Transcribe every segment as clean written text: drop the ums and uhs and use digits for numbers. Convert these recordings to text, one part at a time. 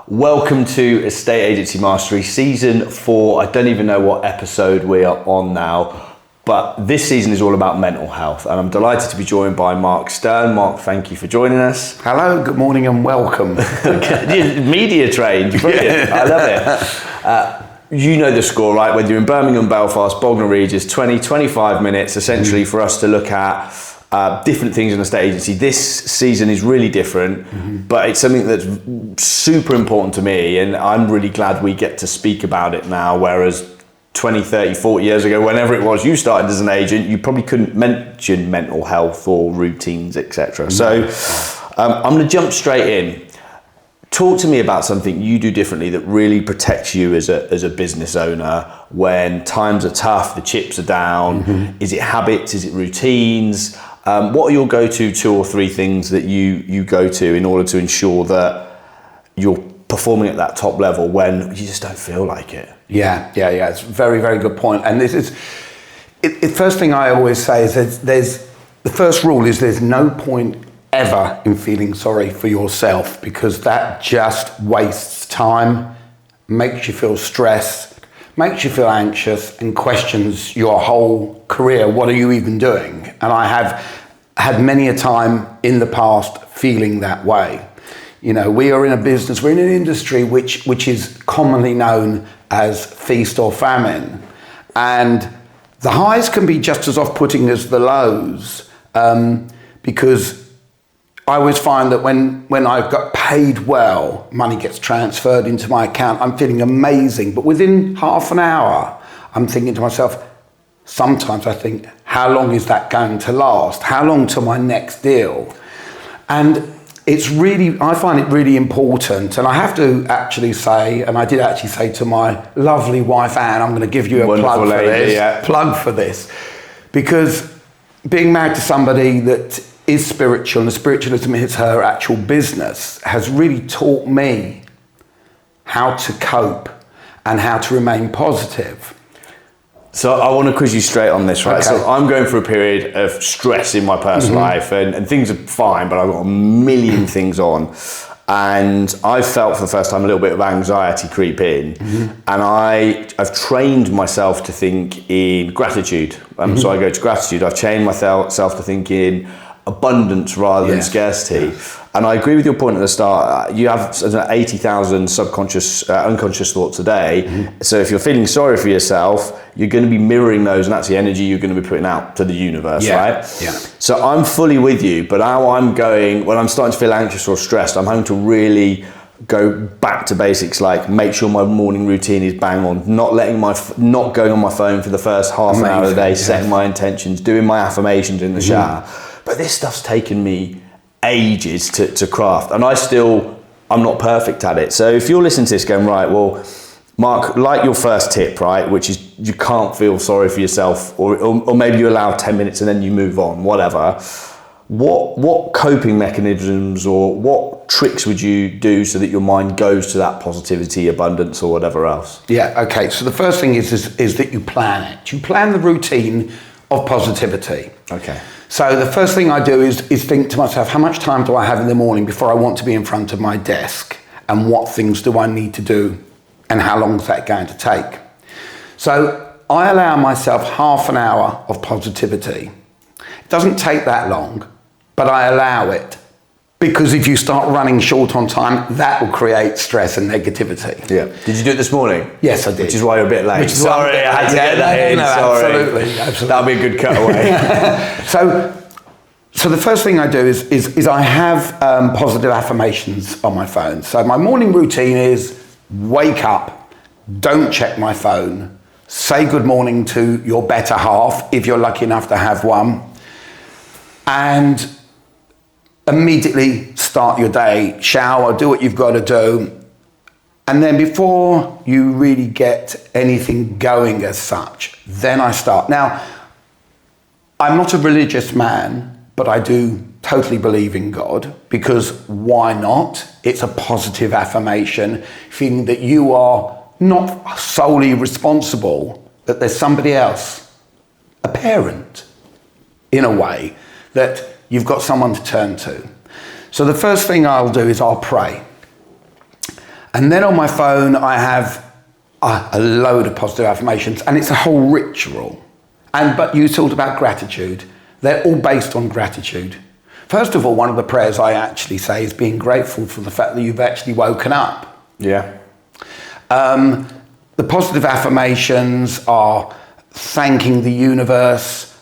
Welcome to Estate Agency Mastery Season 4. I don't even know what episode we are on now, but this season is all about mental health, and I'm delighted to be joined by Mark Stern. Mark, thank you for joining us. Hello, good morning and welcome. Media trained, brilliant. I love it. You know the score, right? Whether you're in Birmingham, Belfast, Bognor Regis, 20-25 minutes essentially for us to look at different things in a estate agency. This season is really different, but it's something that's super important to me, and I'm really glad we get to speak about it now, whereas 20, 30, 40 years ago, whenever it was you started as an agent, you probably couldn't mention mental health or routines, etc. So I'm going to jump straight in. Talk to me about something you do differently that really protects you as a business owner when times are tough, the chips are down. Is it habits? Is it routines? What are your go-to 2 or 3 things that you go to in order to ensure that you're performing at that top level when you just don't feel like it? Yeah. It's a very, very good point. And this is, the first thing I always say is the first rule is there's no point ever in feeling sorry for yourself, because that just wastes time, makes you feel stressed, makes you feel anxious, and questions your whole career. What are you even doing? And I have had many a time in the past feeling that way. You know, we are in a business, we're in an industry which is commonly known as feast or famine. And the highs can be just as off-putting as the lows, because I always find that when I've got paid well, money gets transferred into my account, I'm feeling amazing. But within half an hour, I'm thinking to myself, sometimes I think, how long is that going to last? How long till my next deal? And I find it really important. And I have to actually say, and I did actually say to my lovely wife, Anne, I'm going to give you a plug for this, because being married to somebody that is spiritual, and the spiritualism is her actual business, has really taught me how to cope and how to remain positive. So I want to quiz you straight on this, right? Okay. So I'm going through a period of stress in my personal life, and things are fine, but I've got a million things on. And I felt for the first time a little bit of anxiety creep in, and I've trained myself to think in gratitude. So I go to gratitude. I've trained myself to think in abundance rather than scarcity. And I agree with your point at the start. You have 80,000 subconscious, unconscious thoughts a day. So if you're feeling sorry for yourself, you're going to be mirroring those, and that's the energy you're going to be putting out to the universe, right? Yeah. So I'm fully with you, but how I'm going, when I'm starting to feel anxious or stressed, I'm having to really go back to basics, like make sure my morning routine is bang on, not going on my phone for the first half an hour of the day, setting my intentions, doing my affirmations in the shower. But this stuff's taken me ages to craft, and I'm not perfect at it. So if you're listening to this going, right, well, Mark, like your first tip, right, which is you can't feel sorry for yourself, or maybe you allow 10 minutes and then you move on, whatever. What coping mechanisms or what tricks would you do so that your mind goes to that positivity, abundance, or whatever else? Yeah, okay. So the first thing is that you plan it. You plan the routine of positivity. Okay. So the first thing I do is think to myself, how much time do I have in the morning before I want to be in front of my desk? And what things do I need to do? And how long is that going to take? So I allow myself half an hour of positivity. It doesn't take that long, but I allow it. Because if you start running short on time, that will create stress and negativity. Yeah. Did you do it this morning? Yes, I did. Which is why you're a bit late. Sorry, I had to get that in. No, Sorry. Absolutely. That'll be a good cutaway. So the first thing I do is I have positive affirmations on my phone. So my morning routine is wake up, don't check my phone, say good morning to your better half if you're lucky enough to have one, and immediately start your day, shower, do what you've got to do. And then before you really get anything going as such, then I start. Now, I'm not a religious man, but I do totally believe in God, because why not? It's a positive affirmation, feeling that you are not solely responsible, that there's somebody else, a parent in a way that you've got someone to turn to. So the first thing I'll do is I'll pray. And then on my phone, I have a load of positive affirmations, and it's a whole ritual. But you talked about gratitude. They're all based on gratitude. First of all, one of the prayers I actually say is being grateful for the fact that you've actually woken up. Yeah. The positive affirmations are thanking the universe.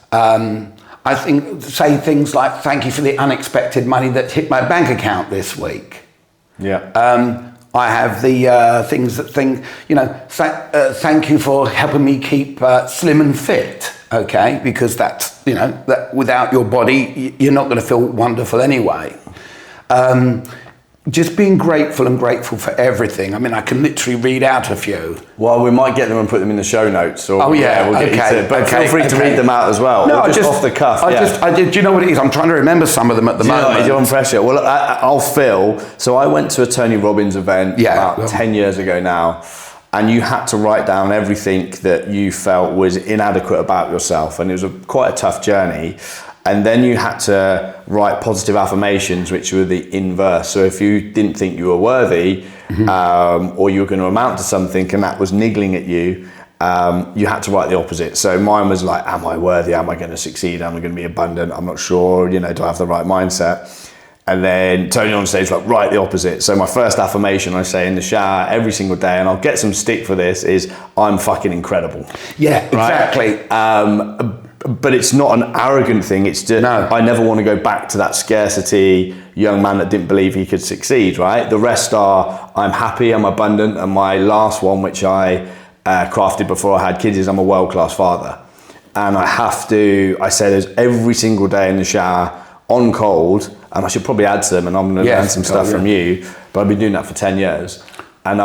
I think say things like, thank you for the unexpected money that hit my bank account this week. Yeah. I have the things that think, thank you for helping me keep slim and fit, okay? Because that's, that without your body, you're not going to feel wonderful anyway. Just being grateful for everything. I mean, I can literally read out a few. Well, we might get them and put them in the show notes. Or, we'll get you to. But feel free to read them out as well. No, just off the cuff. Do you know what it is? I'm trying to remember some of them at the moment. You're on pressure. Well, I'll fill. So I went to a Tony Robbins event about 10 years ago now, and you had to write down everything that you felt was inadequate about yourself, and it was quite a tough journey. And then you had to write positive affirmations, which were the inverse. So if you didn't think you were worthy, or you were going to amount to something and that was niggling at you, you had to write the opposite. So mine was like, am I worthy? Am I going to succeed? Am I going to be abundant? I'm not sure, do I have the right mindset? And then Tony on stage like, write the opposite. So my first affirmation I say in the shower every single day, and I'll get some stick for this, is I'm fucking incredible. Yeah, exactly. Right? But it's not an arrogant thing. It's just, I never want to go back to that scarcity young man that didn't believe he could succeed, right? The rest are, I'm happy, I'm abundant, and my last one, which I crafted before I had kids, is I'm a world-class father. And I say those every single day in the shower, on cold, and I should probably add some, and I'm going to learn some stuff from you, but I've been doing that for 10 years. And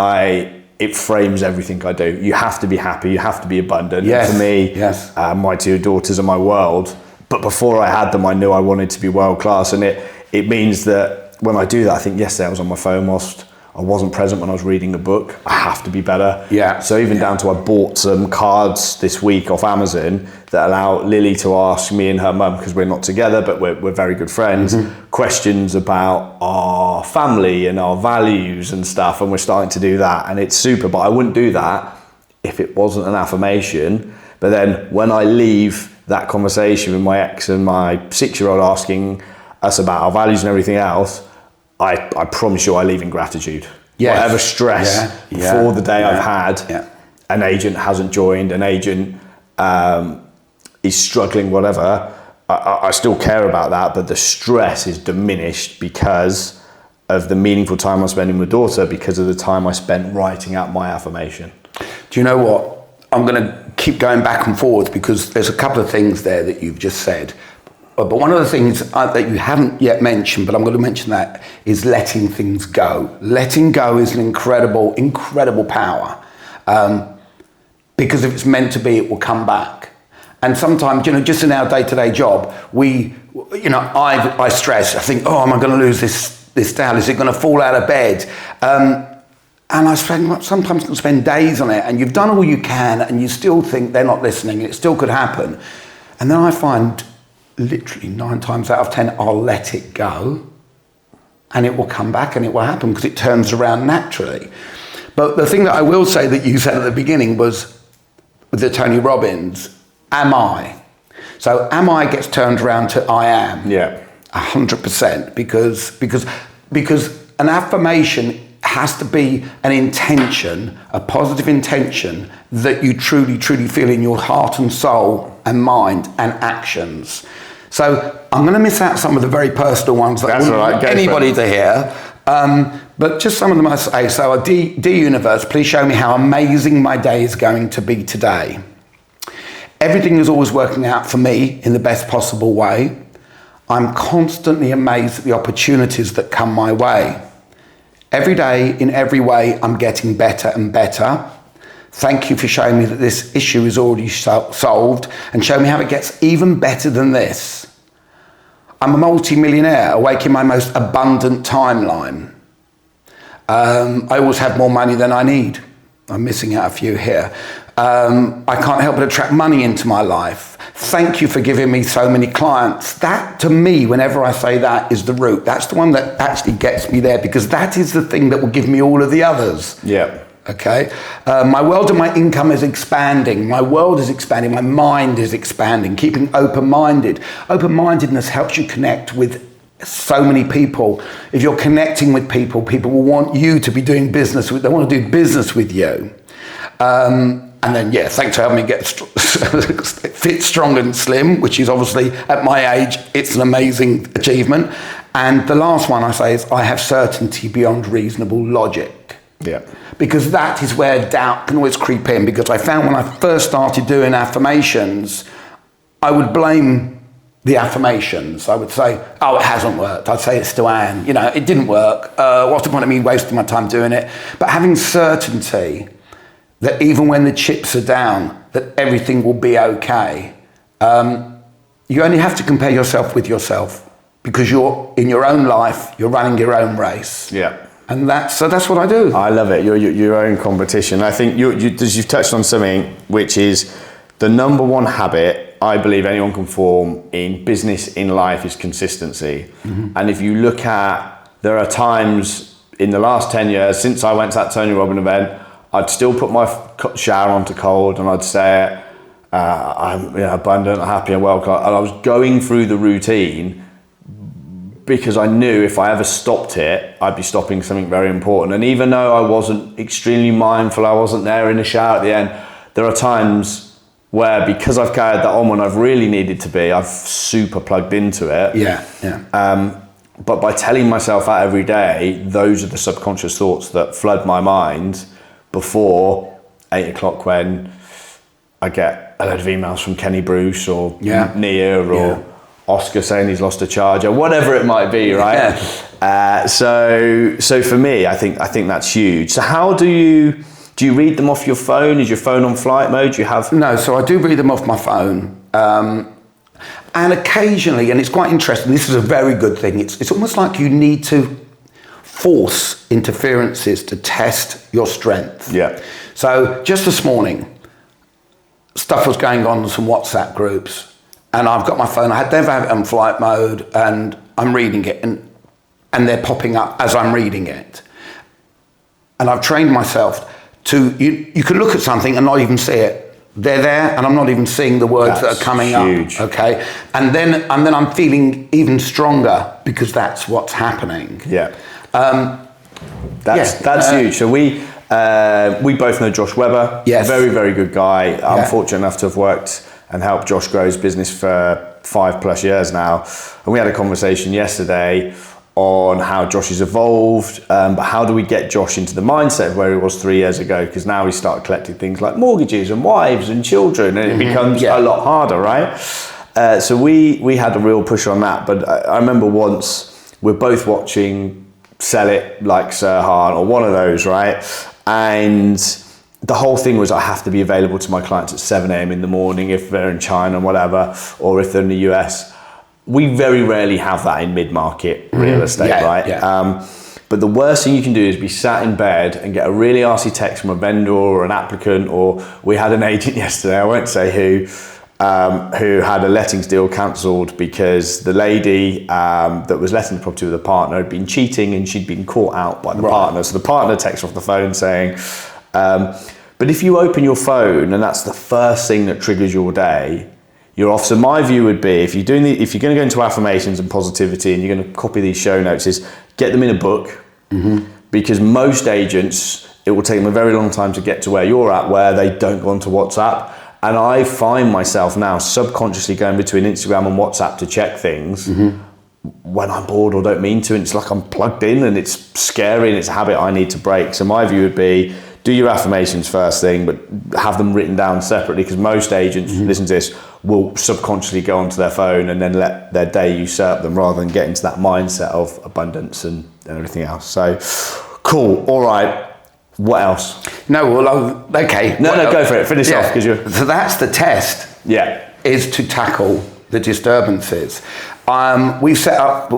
it frames everything I do. You have to be happy, you have to be abundant. Yes. And for me, my two daughters are my world. But before I had them, I knew I wanted to be world class. And it means that when I do that, I think yesterday I was on my phone whilst I wasn't present when I was reading a book. I have to be better. Yeah. So even down to I bought some cards this week off Amazon that allow Lily to ask me and her mum, because we're not together, but we're very good friends, questions about our family and our values and stuff. And we're starting to do that. And it's super, but I wouldn't do that if it wasn't an affirmation. But then when I leave that conversation with my ex and my 6-year-old asking us about our values and everything else, I promise you I leave in gratitude. Yes. Whatever stress for the day I've had, an agent hasn't joined, an agent is struggling, whatever, I still care about that, but the stress is diminished because of the meaningful time I'm spending with daughter, because of the time I spent writing out my affirmation. Do you know what? I'm going to keep going back and forwards because there's a couple of things there that you've just said. But one of the things that you haven't yet mentioned, but I'm going to mention that, is letting things go. Letting go is an incredible, incredible power. Because if it's meant to be, it will come back. And sometimes, just in our day-to-day job, I stress. I think, am I going to lose this towel? Is it going to fall out of bed? And I sometimes can spend days on it, and you've done all you can, and you still think they're not listening, and it still could happen. And then I find, literally 9 times out of 10, I'll let it go, and it will come back, and it will happen because it turns around naturally. But the thing that I will say that you said at the beginning was, with the Tony Robbins, am I? So am I gets turned around to I am. Yeah. 100%, because an affirmation has to be an intention, a positive intention that you truly, truly feel in your heart and soul and mind and actions. So I'm going to miss out some of the very personal ones that I wouldn't want anybody to hear. But just some of them I say. So, dear universe, please show me how amazing my day is going to be today. Everything is always working out for me in the best possible way. I'm constantly amazed at the opportunities that come my way. Every day, in every way, I'm getting better and better. Thank you for showing me that this issue is already solved, and show me how it gets even better than this. I'm a multi-millionaire, awake in my most abundant timeline. I always have more money than I need. I'm missing out a few here. I can't help but attract money into my life. Thank you for giving me so many clients. That, to me, whenever I say that, is the root. That's the one that actually gets me there, because that is the thing that will give me all of the others. Yeah. Okay. My world and my income is expanding. My world is expanding. My mind is expanding. Keeping open-minded. Open-mindedness helps you connect with so many people. If you're connecting with people, people will want you to be doing business with. They want to do business with you. And then, yeah, thanks for helping me get fit, strong and slim, which is obviously, at my age, it's an amazing achievement. And the last one I say is, I have certainty beyond reasonable logic. Yeah. Because that is where doubt can always creep in. Because I found when I first started doing affirmations, I would blame the affirmations. I would say, oh, it hasn't worked. I'd say it's to Anne. You know, it didn't work. What's the point of me wasting my time doing it? But having certainty that even when the chips are down, that everything will be okay. You only have to compare yourself with yourself, because you're in your own life, you're running your own race. Yeah. And that's what I do. I love it. You're your own competition. I think you've touched on something which is the number one habit I believe anyone can form in business, in life, is consistency. Mm-hmm. And if you look at, there are times in the last 10 years since I went to that Tony Robbins event, I'd still put my shower onto cold and I'd say, I'm abundant, happy and well. And I was going through the routine because I knew if I ever stopped it, I'd be stopping something very important. And even though I wasn't extremely mindful, I wasn't there in the shower at the end, there are times where, because I've carried that on when I've really needed to be, I've super plugged into it. Yeah. But by telling myself that every day, those are the subconscious thoughts that flood my mind before 8 o'clock, when I get a load of emails from Kenny Bruce or Nia or Oscar saying he's lost a charger, whatever it might be, right? So for me, I think that's huge. So how do you read them off your phone? Is your phone on flight mode? Do you have? No, so I do read them off my phone. And occasionally, and it's quite interesting, this is a very good thing, it's almost like you need to force interferences to test your strength. Yeah. So just this morning, stuff was going on in some WhatsApp groups, and I've got my phone, I never have it on flight mode, and I'm reading it, and they're popping up as I'm reading it. And I've trained myself to, you can look at something and not even see it. They're there, and I'm not even seeing the words that are coming huge. up. Okay, and then I'm feeling even stronger because that's what's happening. Yeah, that's huge. So we both know Josh Webber. Yes, very, very good guy. I'm fortunate enough to have worked and helped Josh grow his business for 5+ years now. And we had a conversation yesterday on how Josh has evolved, but how do we get Josh into the mindset of where he was 3 years ago? Because now he started collecting things like mortgages and wives and children, and it becomes a lot harder, right? So we had a real push on that. But I remember once we're both watching Sell It Like Sirhan or one of those, right? And the whole thing was, I have to be available to my clients at 7 a.m. in the morning if they're in China and whatever, or if they're in the US. We very rarely have that in mid-market real estate, right? Yeah. But the worst thing you can do is be sat in bed and get a really arsey text from a vendor or an applicant, or we had an agent yesterday, I won't say who had a lettings deal cancelled because the lady that was letting the property with a partner had been cheating and she'd been caught out by the partner. So the partner texts off the phone saying, but if you open your phone and that's the first thing that triggers your day, you're off. So my view would be, if you're going to go into affirmations and positivity and you're going to copy these show notes, is get them in a book, because most agents, it will take them a very long time to get to where you're at, where they don't go onto WhatsApp. And I find myself now subconsciously going between Instagram and WhatsApp to check things when I'm bored or don't mean to. And it's like I'm plugged in, and it's scary, and it's a habit I need to break. So my view would be, do your affirmations first thing, but have them written down separately, because most agents, listen to this, will subconsciously go onto their phone and then let their day usurp them rather than get into that mindset of abundance and everything else. So, cool. All right. What else? No, well, okay. No, go for it. Finish off. So that's the test. Yeah. Is to tackle the disturbances. We've set up,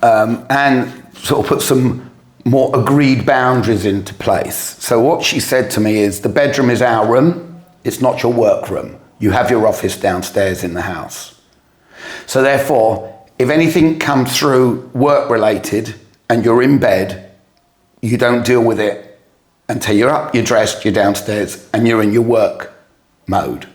and sort of put some more agreed boundaries into place. So what she said to me is, the bedroom is our room, It's not your workroom. You have your office downstairs in the house. So therefore, if anything comes through work related and you're in bed, you don't deal with it until you're up, you're dressed, you're downstairs, and you're in your work mode.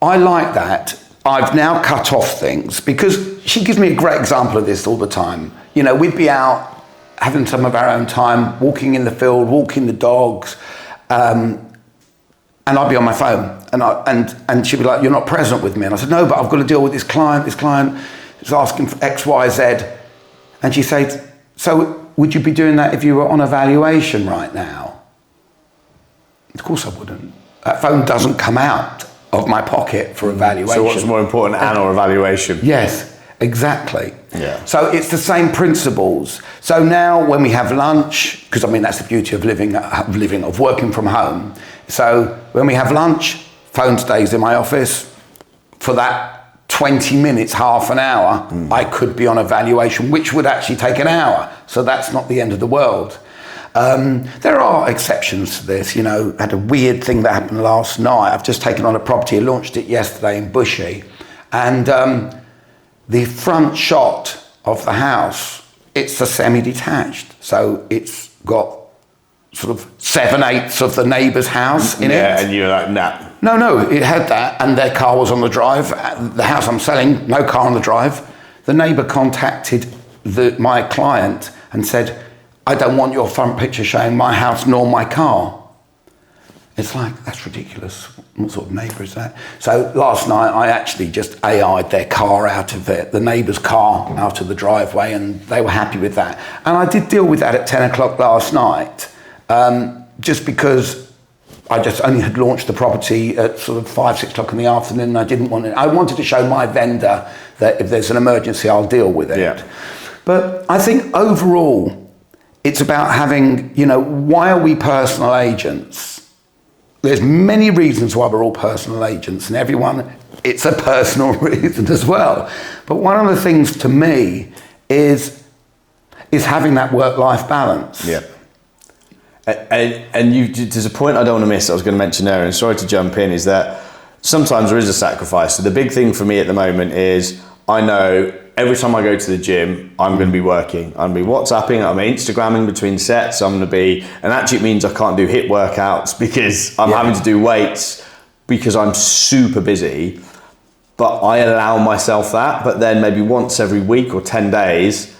I like that. I've now cut off things because she gives me a great example of this all the time. You know, we'd be out having some of our own time, walking in the field, walking the dogs, and I'd be on my phone, and she'd be like, "You're not present with me." And I said, "No, but I've got to deal with this client. This client is asking for X, Y, Z." And she said, "So would you be doing that if you were on evaluation right now?" Of course I wouldn't. That phone doesn't come out of my pocket for evaluation. So what's more important, an or evaluation? Yes, exactly. Yeah. So it's the same principles. So now when we have lunch, because I mean that's the beauty of working from home. So when we have lunch, phone stays in my office for that 20 minutes, half an hour. I could be on evaluation, which would actually take an hour. So that's not the end of the world. There are exceptions to this. You know, I had a weird thing that happened last night. I've just taken on a property, I launched it yesterday in Bushy, and the front shot of the house, it's a semi-detached, so it's got sort of 7/8 of the neighbour's house in it. Yeah, and you're like, nah. No, it had that, and their car was on the drive. The house I'm selling, no car on the drive. The neighbour contacted my client and said, "I don't want your front picture showing my house nor my car." It's like, that's ridiculous. What sort of neighbour is that? So last night I actually just AI'd their car out of it, the neighbour's car out of the driveway, and they were happy with that. And I did deal with that at 10 o'clock last night, just because I just only had launched the property at sort of 5, 6 o'clock in the afternoon, and I didn't want it. I wanted to show my vendor that if there's an emergency, I'll deal with it. Yeah. But I think overall, it's about having, you know, why are we personal agents? There's many reasons why we're all personal agents, and everyone, it's a personal reason as well. But one of the things to me is having that work-life balance. Yeah. And there's a point I don't want to miss, I was going to mention there, and sorry to jump in, is that sometimes there is a sacrifice. So the big thing for me at the moment is I know every time I go to the gym, I'm going to be working. I'm going to be WhatsApping, I'm Instagramming between sets, I'm going to be, and actually it means I can't do HIIT workouts because I'm having to do weights because I'm super busy. But I allow myself that, but then maybe once every week or 10 days,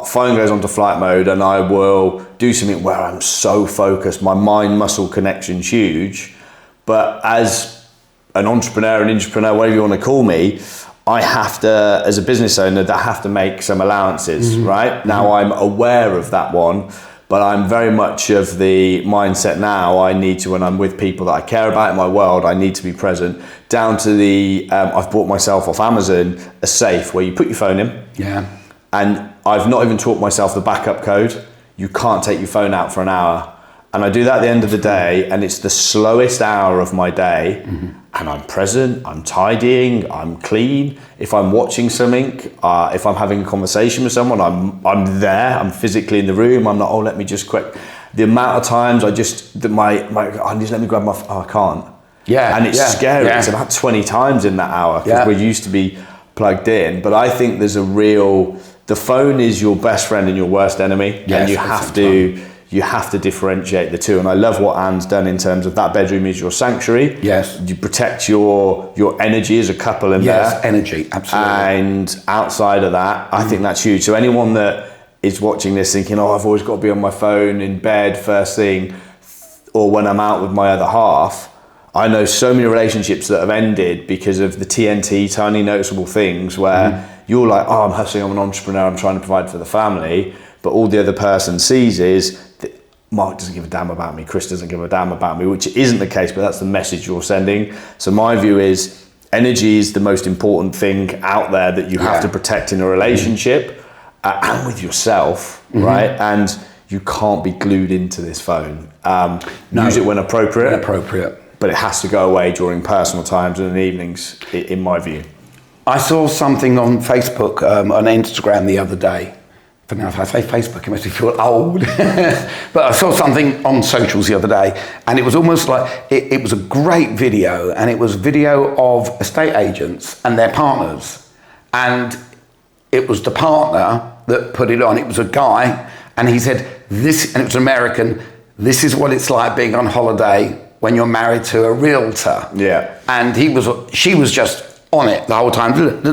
phone goes onto flight mode and I will do something where I'm so focused, my mind-muscle connection's huge. But as an entrepreneur, an intrapreneur, whatever you want to call me, I have to, as a business owner, I have to make some allowances, right? Now I'm aware of that one, but I'm very much of the mindset now, I need to, when I'm with people that I care about in my world, I need to be present. Down to the, I've bought myself off Amazon a safe where you put your phone in. Yeah. And I've not even taught myself the backup code. You can't take your phone out for an hour. And I do that at the end of the day, and it's the slowest hour of my day. And I'm present, I'm tidying, I'm clean. If I'm watching something, if I'm having a conversation with someone, I'm there, I'm physically in the room. I'm not, oh, let me just quick. The amount of times I just, just let me grab my, I can't. Yeah. And it's scary. Yeah. It's about 20 times in that hour because we used to be plugged in. But I think there's a real, the phone is your best friend and your worst enemy. Yes, and you have to differentiate the two. And I love what Anne's done in terms of that bedroom is your sanctuary. Yes. You protect your energy as a couple in there. Yes, energy, absolutely. And outside of that, I think that's huge. So anyone that is watching this thinking, oh, I've always got to be on my phone in bed first thing, or when I'm out with my other half, I know so many relationships that have ended because of the TNT, tiny noticeable things where you're like, oh, I'm hustling, I'm an entrepreneur, I'm trying to provide for the family. But all the other person sees is Mark doesn't give a damn about me, Chris doesn't give a damn about me, which isn't the case, but that's the message you're sending. So my view is energy is the most important thing out there that you have to protect in a relationship and with yourself, right? And you can't be glued into this phone. Use it when appropriate. But it has to go away during personal times and in the evenings, in my view. I saw something on Facebook, on Instagram the other day. But now if I say Facebook, it makes me feel old. But I saw something on socials the other day, and it was almost like, it was a great video, and it was video of estate agents and their partners. And it was the partner that put it on. It was a guy, and he said, and it was American, this is what it's like being on holiday when you're married to a realtor. Yeah. And she was just on it the whole time, and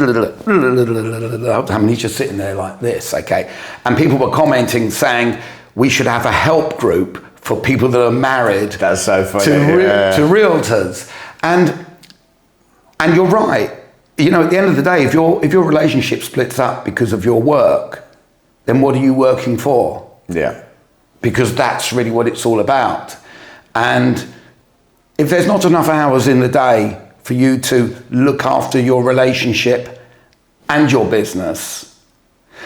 he's just sitting there like this, okay? And people were commenting saying we should have a help group for people that are married. That's so funny. To realtors. And you're right. You know, at the end of the day, if your relationship splits up because of your work, then what are you working for? Yeah. Because that's really what it's all about. And if there's not enough hours in the day for you to look after your relationship and your business,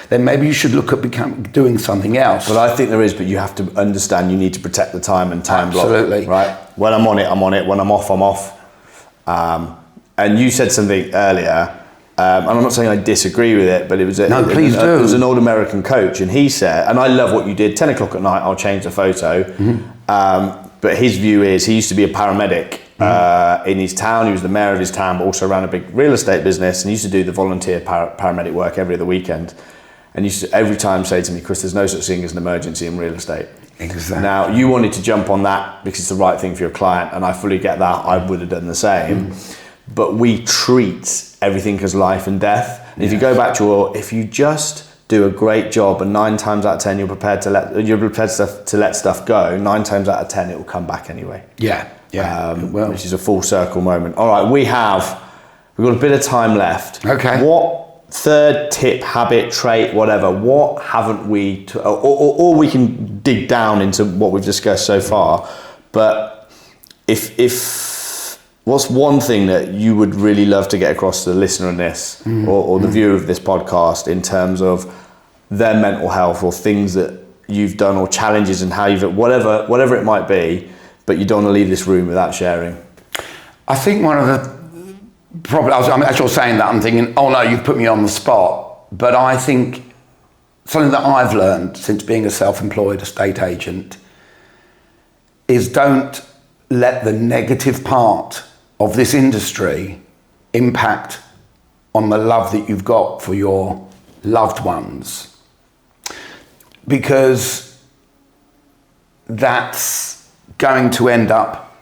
then maybe you should look at doing something else. Well, I think there is, but you have to understand you need to protect the time and time block. Absolutely. Right? When I'm on it, I'm on it. When I'm off, I'm off. And you said something earlier, and I'm not saying I disagree with it, but it was please do. It was an old American coach, and he said, and I love what you did, 10 o'clock at night, I'll change the photo. But his view is, he used to be a paramedic in his town. He was the mayor of his town, but also ran a big real estate business, and he used to do the volunteer paramedic work every other weekend. And he used to every time say to me, Chris, there's no such thing as an emergency in real estate. Exactly. Now, you wanted to jump on that because it's the right thing for your client, and I fully get that. I would have done the same. But we treat everything as life and death. And if you go back to if you just do a great job, and 9 times out of 10 you're prepared to let stuff go, 9 times out of 10 it will come back anyway. Which is a full circle moment. All right, we've got a bit of time left. Okay. What third tip, habit, trait, whatever, what haven't we, or we can dig down into what we've discussed so far, but if what's one thing that you would really love to get across to the listener in this, or the viewer of this podcast, in terms of their mental health, or things that you've done, or challenges and how you've, whatever it might be, but you don't want to leave this room without sharing? I think one of the problems, I'm actually saying that, I'm thinking, oh no, you've put me on the spot. But I think something that I've learned since being a self-employed estate agent is, don't let the negative part of this industry impact on the love that you've got for your loved ones, because that's going to end up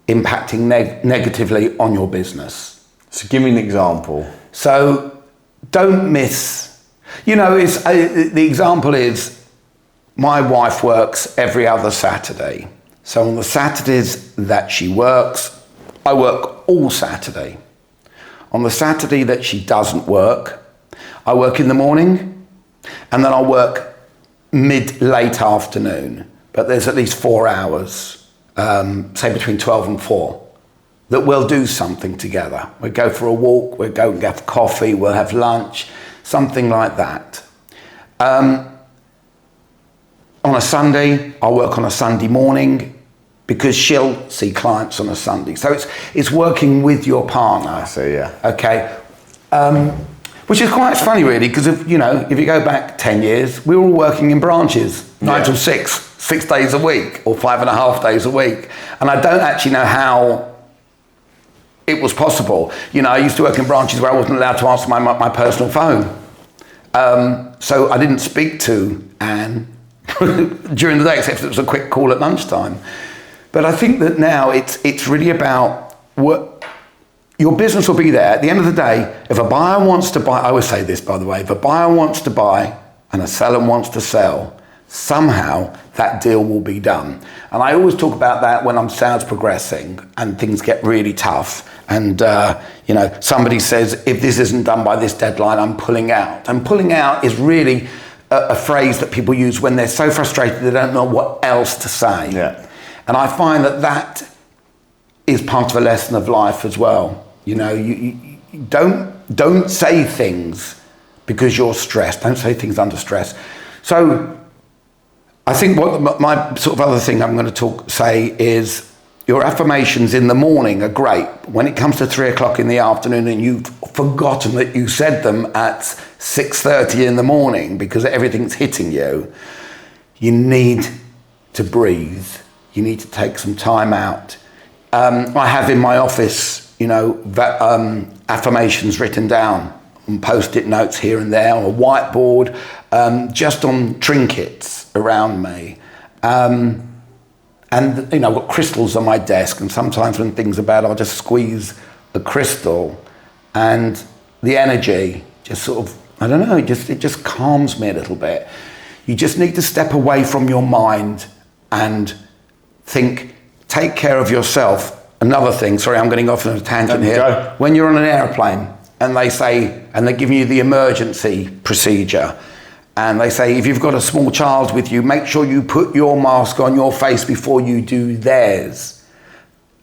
impacting negatively on your business. So give me an example. So don't miss, the example is, my wife works every other Saturday. So on the Saturdays that she works, I work all Saturday. On the Saturday that she doesn't work, I work in the morning, and then I'll work late afternoon. But there's at least 4 hours, say between 12 and 4, that we'll do something together. We'll go for a walk, we'll go and get coffee, we'll have lunch, something like that. On a Sunday, I'll work on a Sunday morning, because she'll see clients on a Sunday. So it's working with your partner. I see, yeah. Okay. Which is quite funny, really, because if you go back 10 years, we were all working in branches, 9 till 6 days a week, or 5.5 days a week. And I don't actually know how it was possible. I used to work in branches where I wasn't allowed to answer my personal phone. So I didn't speak to Anne during the day, except if it was a quick call at lunchtime. But I think that now it's really about what your business will be there. At the end of the day, if a buyer wants to buy, I always say this, by the way, if a buyer wants to buy and a seller wants to sell, somehow that deal will be done. And I always talk about that when I'm sales progressing and things get really tough. And, somebody says, if this isn't done by this deadline, I'm pulling out. And pulling out is really a phrase that people use when they're so frustrated they don't know what else to say. Yeah. And I find that is part of a lesson of life as well. You don't say things because you're stressed. Don't say things under stress. So I think what my sort of other thing I'm going to say is, your affirmations in the morning are great. When it comes to 3 o'clock in the afternoon and you've forgotten that you said them at 6:30 in the morning because everything's hitting you. You need to breathe. You need to take some time out. I have in my office, affirmations written down on post-it notes here and there, on a whiteboard, just on trinkets around me. And I've got crystals on my desk, and sometimes when things are bad, I'll just squeeze a crystal, and the energy just sort of, I don't know, it just calms me a little bit. You just need to step away from your mind and think, take care of yourself. Another thing, sorry, I'm getting off on a tangent here. Go. When you're on an airplane and they're giving you the emergency procedure, and they say, if you've got a small child with you, make sure you put your mask on your face before you do theirs.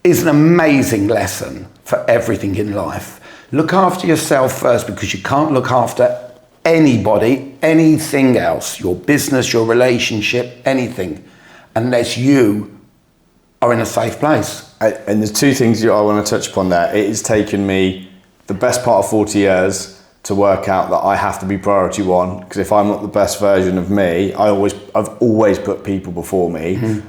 It's an amazing lesson for everything in life. Look after yourself first, because you can't look after anybody, anything else, your business, your relationship, anything, unless you are in a safe place. And there's two things I want to touch upon there. It has taken me the best part of 40 years to work out that I have to be priority one, because if I'm not the best version of me, I've always put people before me. Mm-hmm.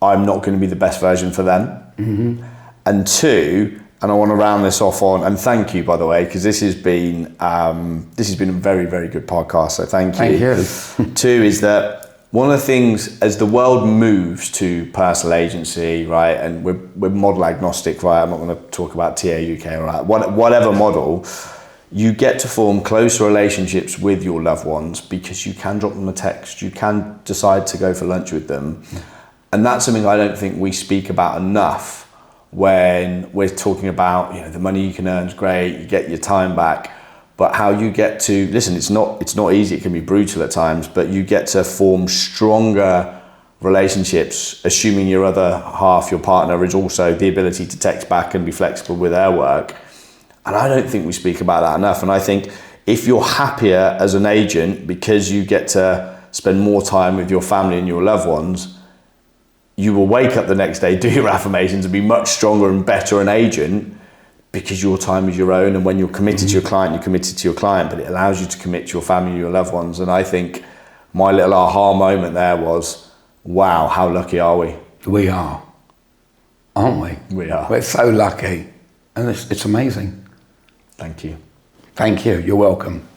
I'm not going to be the best version for them. Mm-hmm. And two, and I want to round this off on, and thank you, by the way, because this has been a very, very good podcast, so thank you. Thank you. Two is that one of the things, as the world moves to personal agency, right, and we're model agnostic, right, I'm not going to talk about TA UK or that, whatever model, you get to form closer relationships with your loved ones because you can drop them a text, you can decide to go for lunch with them. And that's something I don't think we speak about enough when we're talking about, the money you can earn is great, you get your time back, but how you get to, listen, it's not easy, it can be brutal at times, but you get to form stronger relationships, assuming your other half, your partner, is also the ability to text back and be flexible with their work. And I don't think we speak about that enough. And I think if you're happier as an agent because you get to spend more time with your family and your loved ones, you will wake up the next day, do your affirmations, and be much stronger and better an agent because your time is your own. And when you're committed to your client, you're committed to your client, but it allows you to commit to your family and your loved ones. And I think my little aha moment there was, wow, how lucky are we? We are, aren't we? We are. We're so lucky. And it's amazing. Thank you. Thank you. You're welcome.